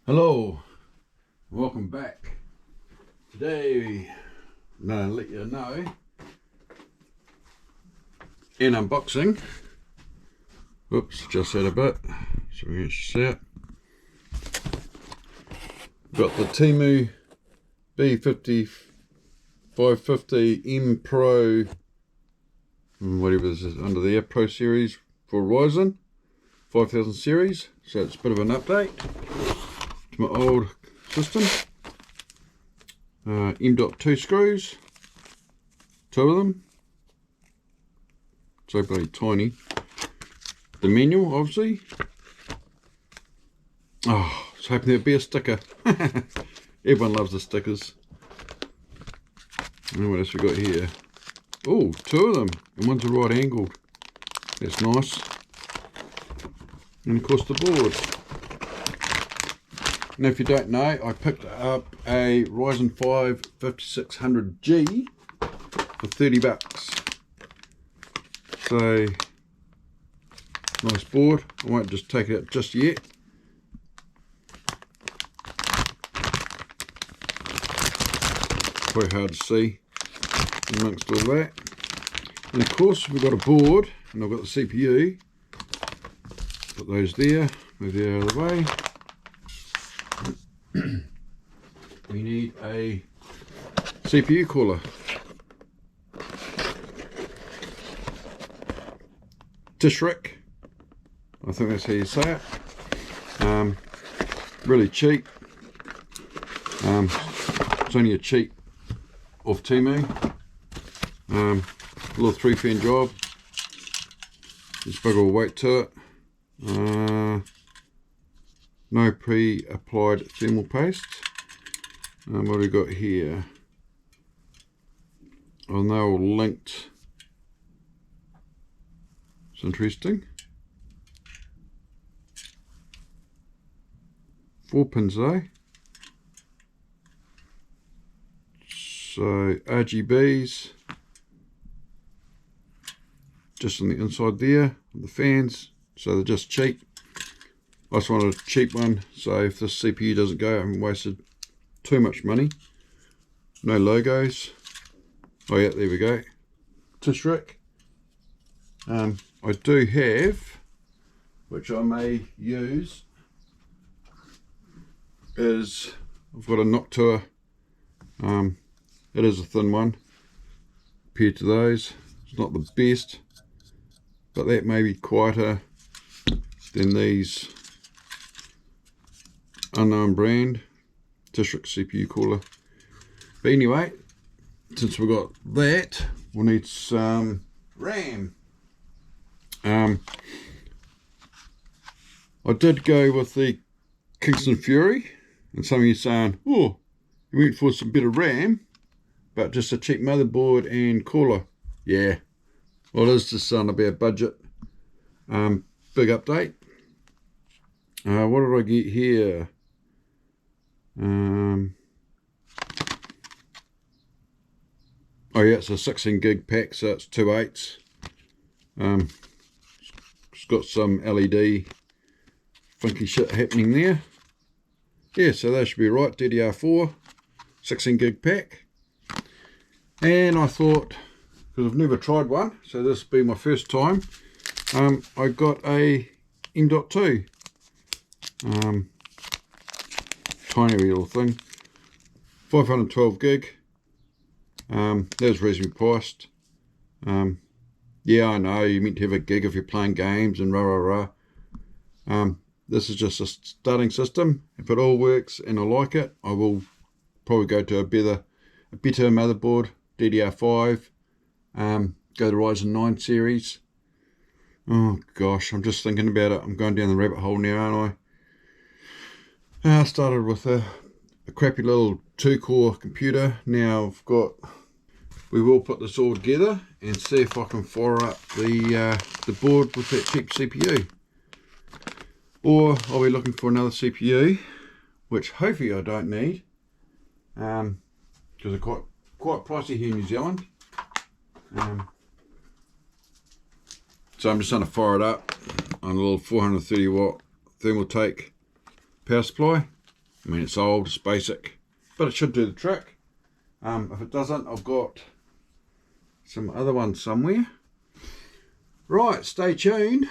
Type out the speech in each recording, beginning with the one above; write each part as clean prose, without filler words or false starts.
Hello, welcome back. Today, I'm going to let you know in unboxing. Oops, just had a bit, so we can see it. Got the Temu B550M Pro, whatever this is, under the Air Pro series for Ryzen 5000 series. So it's a bit of an update to my old system. M.2 screws, 2 of them, so bloody tiny. The manual, obviously. Oh, I was hoping there'd be a sticker. Everyone loves the stickers. And what else we got here? Oh, 2 of them, and one's a right angled. That's nice. And of course the board. Now, if you don't know, I picked up a Ryzen 5 5600G for 30 bucks. So, nice board. I won't just take it out just yet. Quite hard to see amongst all that. And of course, we've got a board, and I've got the CPU. Put those there, move that out of the way. We need a CPU cooler. Tishrik, I think that's how you say it. Really cheap. It's only a cheap off Temu. A little 3-fan job. There's big old weight to it. No pre-applied thermal paste. What have we got here? Oh, they're all linked. It's interesting. 4 pins though. So RGBs just on the inside there, the fans, so they're just cheap. I just wanted a cheap one, so if this CPU doesn't go, I haven't wasted too much money. No logos. Oh yeah, there we go. Tishrik. I do have, which I may use, is I've got a Noctua. It is a thin one compared to those. It's not the best, but that may be quieter than these unknown brand Tishrik CPU cooler. But anyway, since we've got that, we'll need some RAM. I did go with the Kingston Fury, and some of you saying, oh, you went for some better RAM, but just a cheap motherboard and cooler. Yeah, well, it is just on about budget. Big update. What did I get here? Oh yeah, it's a 16 gig pack, so it's 2 8s. It's got some LED funky shit happening there. Yeah, so that should be right. DDR4 16 gig pack. And I thought, because I've never tried one, so this will be my first time, I got a M.2 tiny little thing, 512 gig. That was reasonably priced. Yeah, I know you meant to have a gig if you're playing games and rah. This is just a starting system. If it all works and I like it, I will probably go to a better motherboard, DDR5. Go to the Ryzen 9 series. Oh gosh, I'm just thinking about it. I'm going down the rabbit hole now, aren't I? I started with a crappy little 2-core computer. Now we will put this all together and see if I can fire up the board with that cheap CPU. Or I'll be looking for another CPU, which hopefully I don't need, because they're quite pricey here in New Zealand. So I'm just going to fire it up on a little 430 watt thermal take power supply. I mean, it's old, it's basic, but it should do the trick. If it doesn't, I've got some other ones somewhere. Right, stay tuned,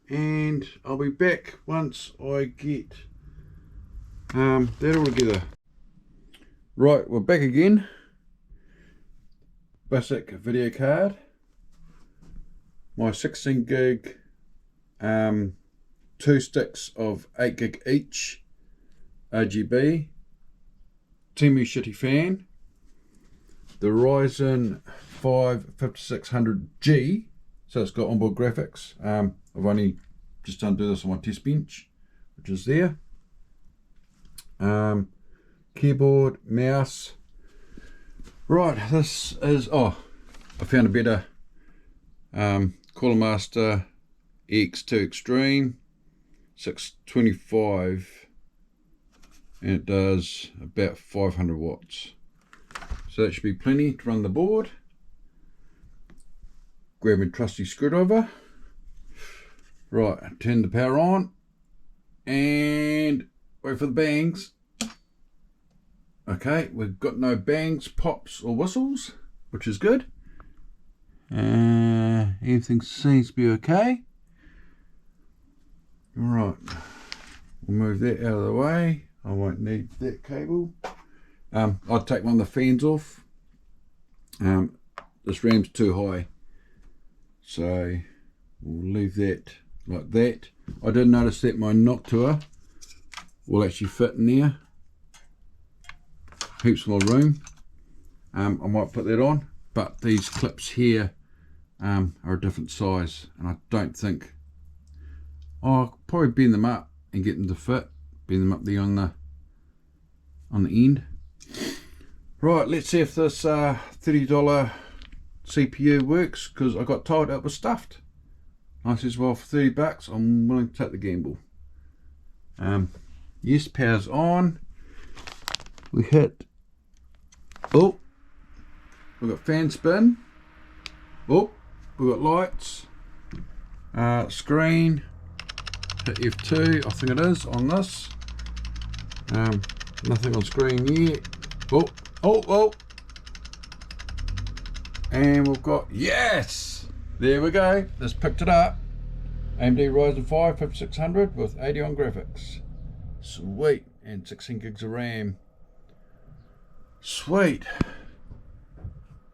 and I'll be back once I get that all together. Right, we're back again. Basic video card, my 16 gig, 2 sticks of 8 gig each, RGB, Temu Shitty fan, the Ryzen 5 5600G, so it's got onboard graphics. I've only just done do this on my test bench, which is there. Keyboard, mouse. Right, this is, I found a better Cooler Master X2 Extreme 625, and it does about 500 watts, so that should be plenty to run the board. Grab my trusty screwdriver. Right, turn the power on and wait for the bangs. Okay, we've got no bangs, pops or whistles, which is good. Everything seems to be okay. Right, we'll move that out of the way. I won't need that cable. I'll take one of the fans off. This ram's too high, so we'll leave that like that. I did notice that my Noctua will actually fit in there. Heaps more room. I might put that on, but these clips here are a different size, and I don't think I'll probably bend them up and get them to fit. Bend them up there on the end. Right, let's see if this $30 CPU works, because I got told it was stuffed. I says, well, for 30 bucks, I'm willing to take the gamble. Yes, power's on. We hit. Oh, we've got fan spin. Oh, we've got lights. Screen. Hit F2, I think it is, on this. Nothing on screen yet. Oh. And we've got, yes! There we go. Just picked it up. AMD Ryzen 5 5600 with 80 on graphics. Sweet. And 16 gigs of RAM. Sweet.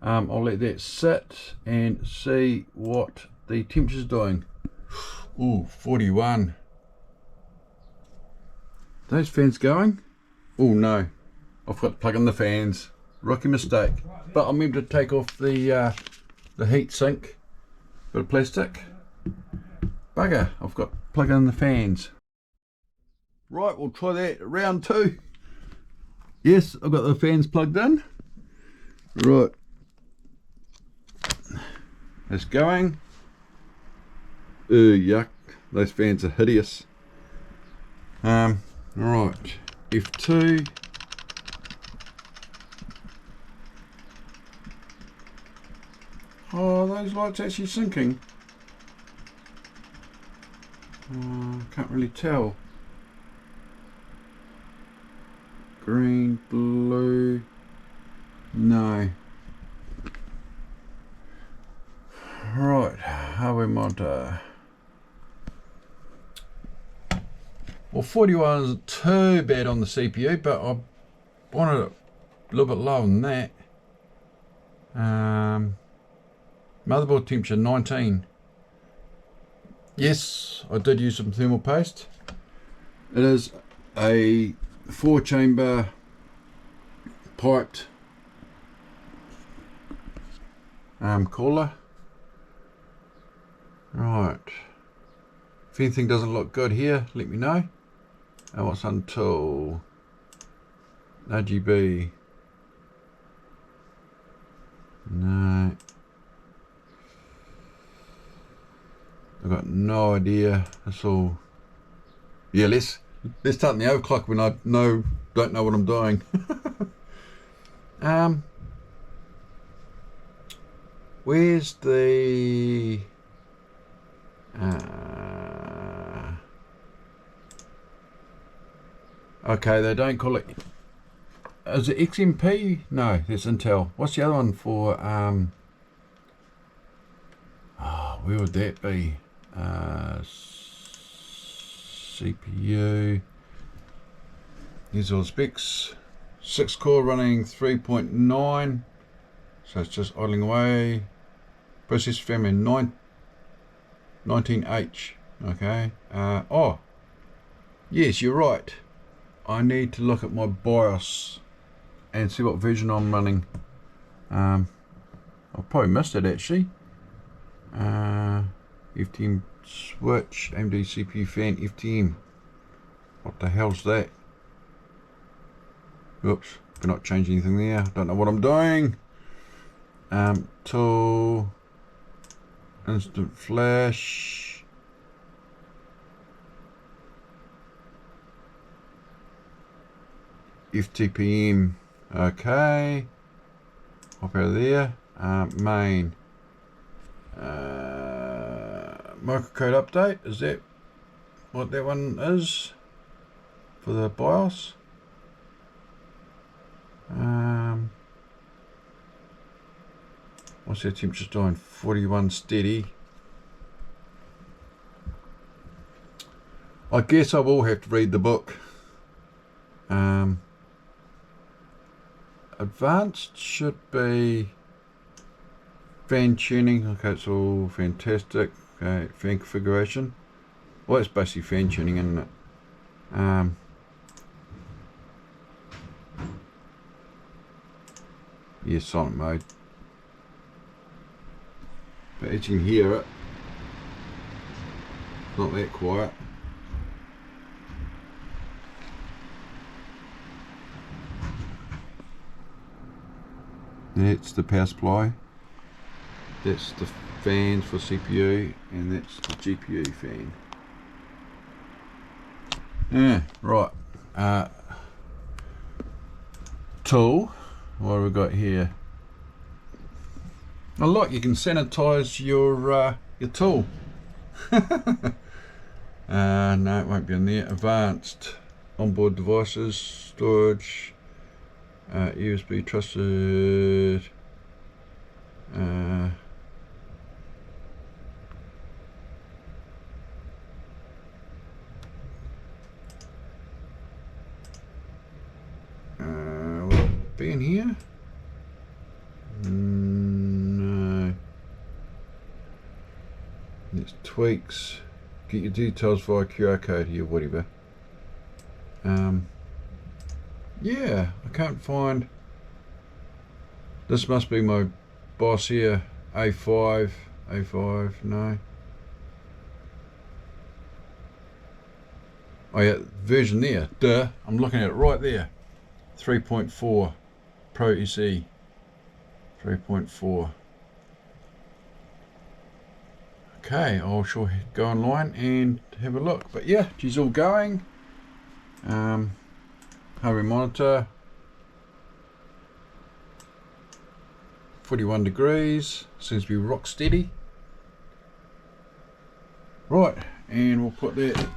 I'll let that sit and see what the temperature's doing. Ooh, 41. Those fans going? Oh no, I've got to plug in the fans. Rookie mistake. But I remember to take off the heat sink, bit of plastic. Bugger, I've got to plug in the fans. Right, we'll try that round 2. Yes, I've got the fans plugged in. Right, it's going. Yuck, those fans are hideous. Right, F2. Oh, those lights actually sinking. Can't really tell. Green, blue, no. Right, hardware mod. Well, 41 isn't too bad on the CPU, but I wanted it a little bit lower than that. Motherboard temperature 19. Yes, I did use some thermal paste. It is a 4-chamber piped cooler. Right, if anything doesn't look good here, let me know. What's until RGB? No, I've got no idea. That's all. Yeah, let's start the overclock when I don't know what I'm doing. Where's the Okay, they don't call it. Is it XMP? No, that's Intel. What's the other one for? Where would that be? CPU. Here's all the specs. 6 core running 3.9. So it's just idling away. Processor family 19H. Okay. Oh, yes, you're right. I need to look at my BIOS and see what version I'm running. I probably missed it actually. FTM switch, AMD CPU fan, FTM. What the hell's that? Oops, cannot change anything there. Don't know what I'm doing. Tool, instant flash. FTPM. Okay. Hop out of there. Main. Microcode update. Is that what that one is for the BIOS? What's the temperature doing? 41 steady. I guess I will have to read the book. Advanced should be fan tuning. Okay, it's all fantastic. Okay, fan configuration. Well, it's basically fan tuning, isn't it? Yeah, silent mode. But as you can hear it, not that quiet. That's the power supply. That's the fans for CPU, and that's the GPU fan. Right. Tool. What have we got here? Oh look, you can sanitize your tool. No, it won't be in there. Advanced onboard devices, storage, USB trusted. Will it be in here? No. It's tweaks. Get your details via QR code here, whatever. Yeah, I can't find. This must be my boss here. A5, no. Oh yeah, version there. Duh, I'm looking at it right there. 3.4 Pro SE. 3.4. Okay, I'll sure go online and have a look. But yeah, she's all going. Hurry monitor. 41 degrees. Seems to be rock steady. Right, and we'll put that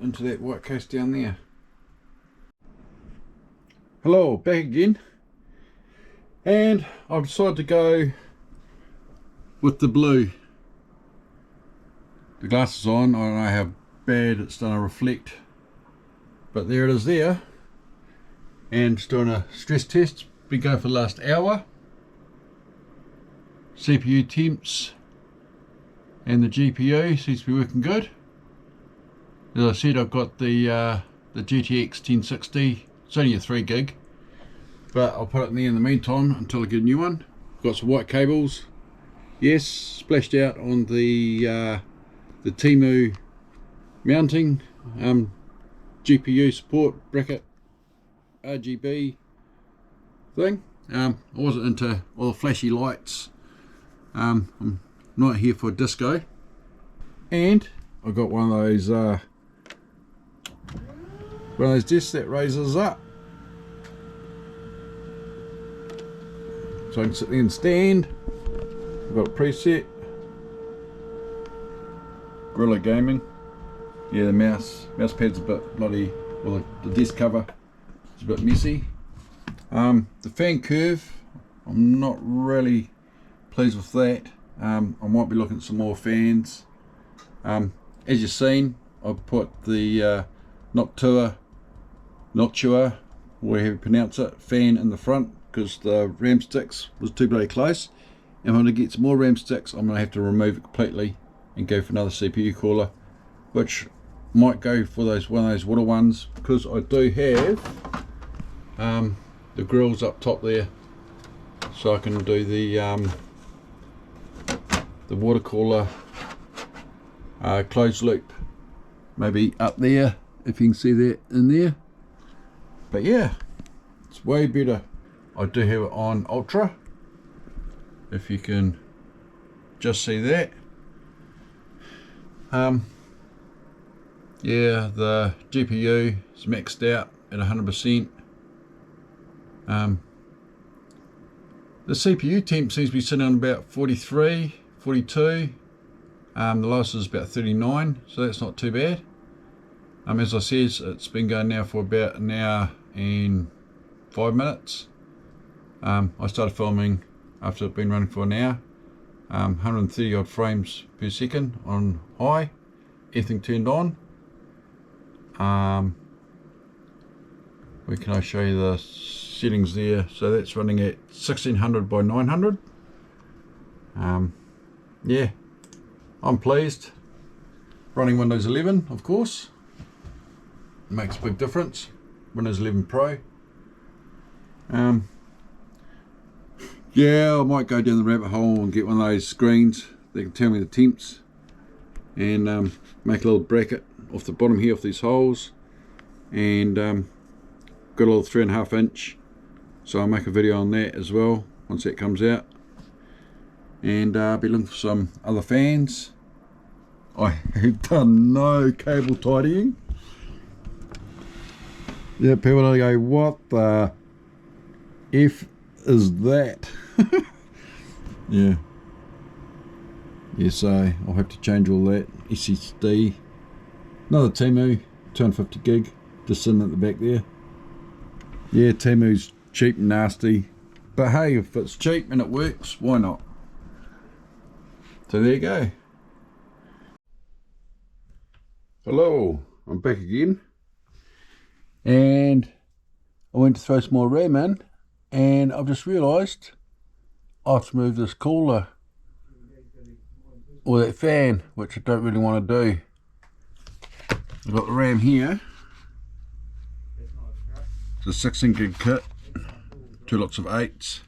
into that white case down there. Hello, back again. And I've decided to go with the blue. The glass is on. I don't know how bad it's going to reflect, but there it is there. And just doing a stress test. Been going for the last hour. CPU temps and the GPU seems to be working good. As I said, I've got the GTX 1060. It's only a 3 gig, but I'll put it in there in the meantime until I get a new one. Got some white cables. Yes, splashed out on the Temu mounting. GPU support bracket RGB thing. I wasn't into all the flashy lights. I'm not here for disco. And I've got one of those desks that raises up, so I can sit there and stand. I've got a preset. Gorilla Gaming. Yeah, the mouse pad's a bit bloody well, the desk cover is a bit messy. The fan curve, I'm not really pleased with that. I might be looking at some more fans. As you've seen, I've put the Noctua, whatever you pronounce it, fan in the front because the ram sticks was too bloody close. And when I get some more ram sticks, I'm going to have to remove it completely and go for another CPU cooler, which might go for one of those water ones, because I do have the grills up top there, so I can do the water cooler closed loop, maybe up there if you can see that in there. But yeah, it's way better. I do have it on ultra, if you can just see that. Yeah, the GPU is maxed out at 100%. The CPU temp seems to be sitting on about 43, 42. The lowest is about 39, so that's not too bad. As I said, it's been going now for about an hour and 5 minutes. I started filming after it's been running for an hour. 130 odd frames per second on high, everything turned on. Where can I show you the settings there? So that's running at 1600 by 900. Yeah, I'm pleased. Running Windows 11, of course. It makes a big difference. Windows 11 Pro. Yeah, I might go down the rabbit hole and get one of those screens that can tell me the temps, and make a little bracket off the bottom here, off these holes, and got a little 3.5 inch, so I'll make a video on that as well once that comes out. And I'll be looking for some other fans. I have done no cable tidying. Yeah, people are go, what the F is that? Yeah, so I'll have to change all that. SSD, another Temu 250 gig just sitting at the back there. Yeah, Temu's cheap and nasty, but hey, if it's cheap and it works, why not? So there you go. Hello, I'm back again, and I went to throw some more RAM in, and I've just realised I have to move this cooler, or that fan, which I don't really want to do. I've got the RAM here. It's a 16 gig kit, 2 lots of 8s,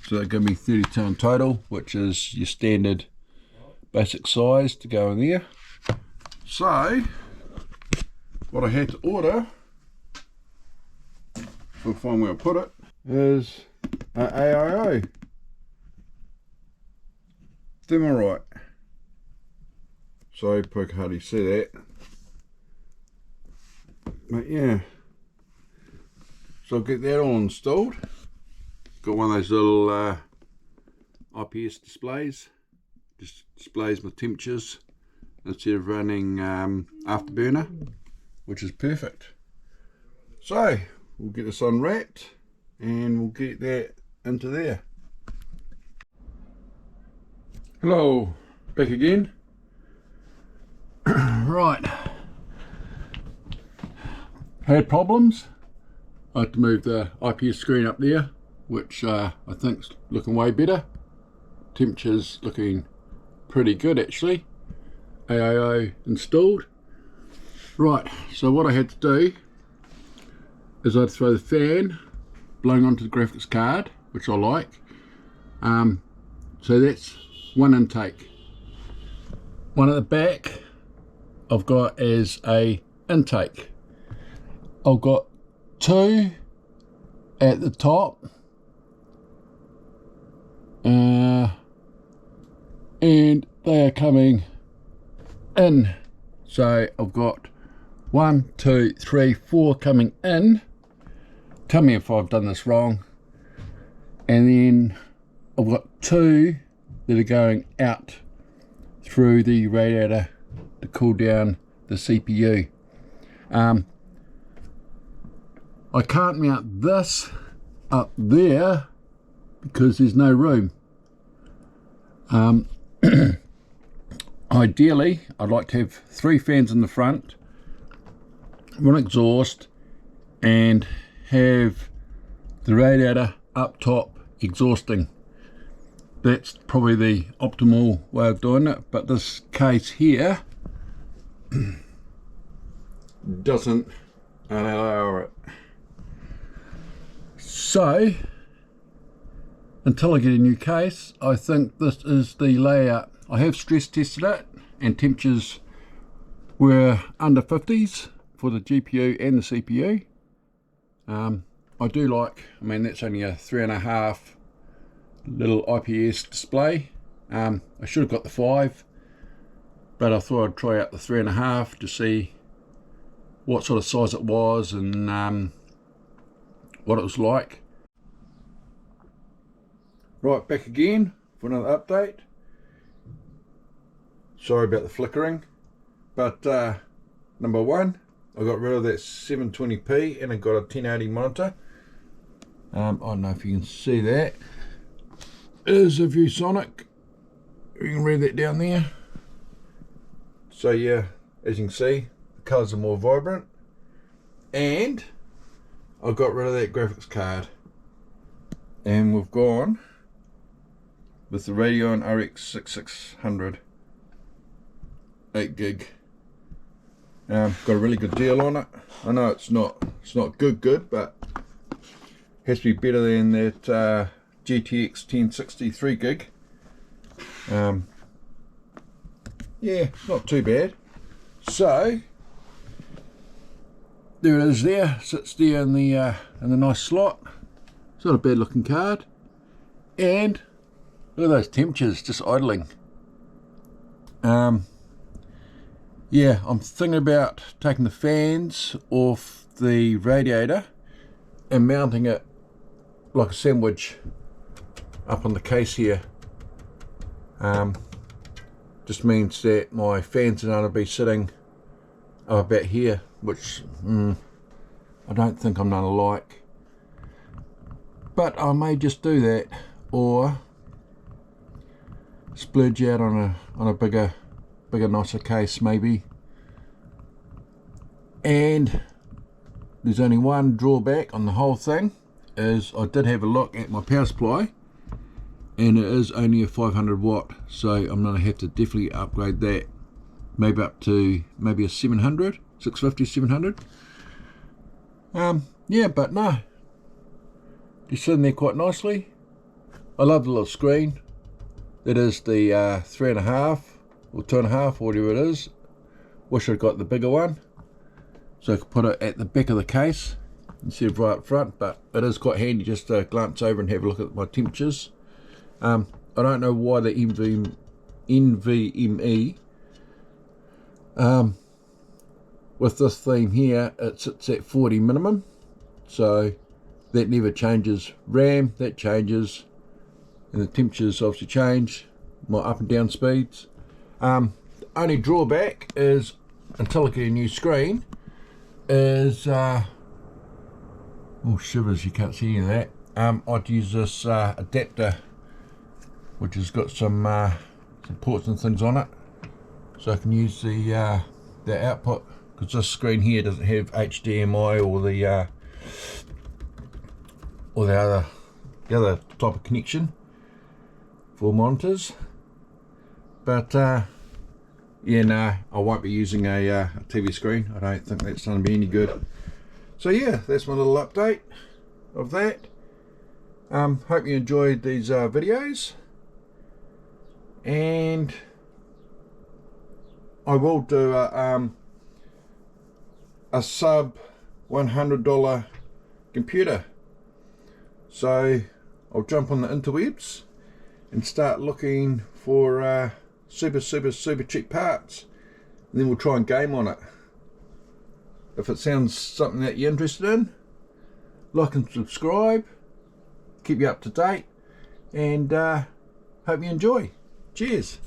so that gives me 32 in total, which is your standard basic size to go in there. So what I had to order, we'll find where I put it, is an AIO Thermalright. So people can hardly see that, but yeah, so I'll get that all installed. Got one of those little IPS displays, just displays my temperatures instead of running afterburner, which is perfect. So we'll get this unwrapped and we'll get that into there. Hello, back again. Right, had problems. I had to move the IPS screen up there, which I think's looking way better. Temperature's looking pretty good actually. AIO installed. Right, so what I had to do is I had to throw the fan blowing onto the graphics card, which I like. So that's one intake. One at the back I've got as a intake. I've got 2 at the top, and they are coming in. So I've got 1, 2, 3, 4 coming in. Tell me if I've done this wrong. And then I've got 2 that are going out through the radiator to cool down the CPU. I can't mount this up there because there's no room. Ideally, I'd like to have 3 fans in the front, 1 exhaust, and have the radiator up top exhausting. That's probably the optimal way of doing it, but this case here doesn't allow it. So until I get a new case, I think this is the layout. I have stress tested it and temperatures were under 50s for the GPU and the CPU. I do like, I mean that's only a 3.5 little IPS display. I should have got the 5, but I thought I'd try out the 3.5 to see what sort of size it was and what it was like. Right, back again for another update. Sorry about the flickering, but number 1, I got rid of that 720p and I got a 1080 monitor. I don't know if you can see that. It is a ViewSonic. You can read that down there. So yeah, as you can see, the colours are more vibrant. And I got rid of that graphics card. And we've gone with the Radeon RX 6600 8 gig. Got a really good deal on it. I know it's not good, but has to be better than that GTX 1060 3 gig. Yeah, not too bad. So there it is. There sits there in the nice slot. It's not a bad looking card. And look at those temperatures just idling. Yeah, I'm thinking about taking the fans off the radiator and mounting it like a sandwich up on the case here. Just means that my fans are going to be sitting up about here, which I don't think I'm going to like. But I may just do that, or splurge out on a bigger, nicer case maybe. And there's only one drawback on the whole thing, is I did have a look at my power supply and it is only a 500 watt, so I'm going to have to definitely upgrade that, maybe up to maybe a 700, 650, 700. Yeah, but no, just sitting there quite nicely. I love the little screen. It is the 3.5 or 2.5, whatever it is. Wish I'd got the bigger one, so I could put it at the back of the case instead of right up front, but it is quite handy just to glance over and have a look at my temperatures. I don't know why the NVMe with this theme here, it sits at 40 minimum, so that never changes. RAM, that changes, and the temperatures obviously change, my up and down speeds. Only drawback is, until I get a new screen, is oh shivers, you can't see any of that. I'd use this adapter, which has got some ports and things on it, so I can use the output, because this screen here doesn't have HDMI or the other type of connection for monitors. But yeah, no, I won't be using a TV screen. I don't think that's going to be any good. So yeah, that's my little update of that. Hope you enjoyed these videos, and I will do a sub $100 computer. So I'll jump on the interwebs and start looking for super cheap parts, and then we'll try and game on it. If it sounds something that you're interested in, like and subscribe, keep you up to date, and hope you enjoy. Cheers.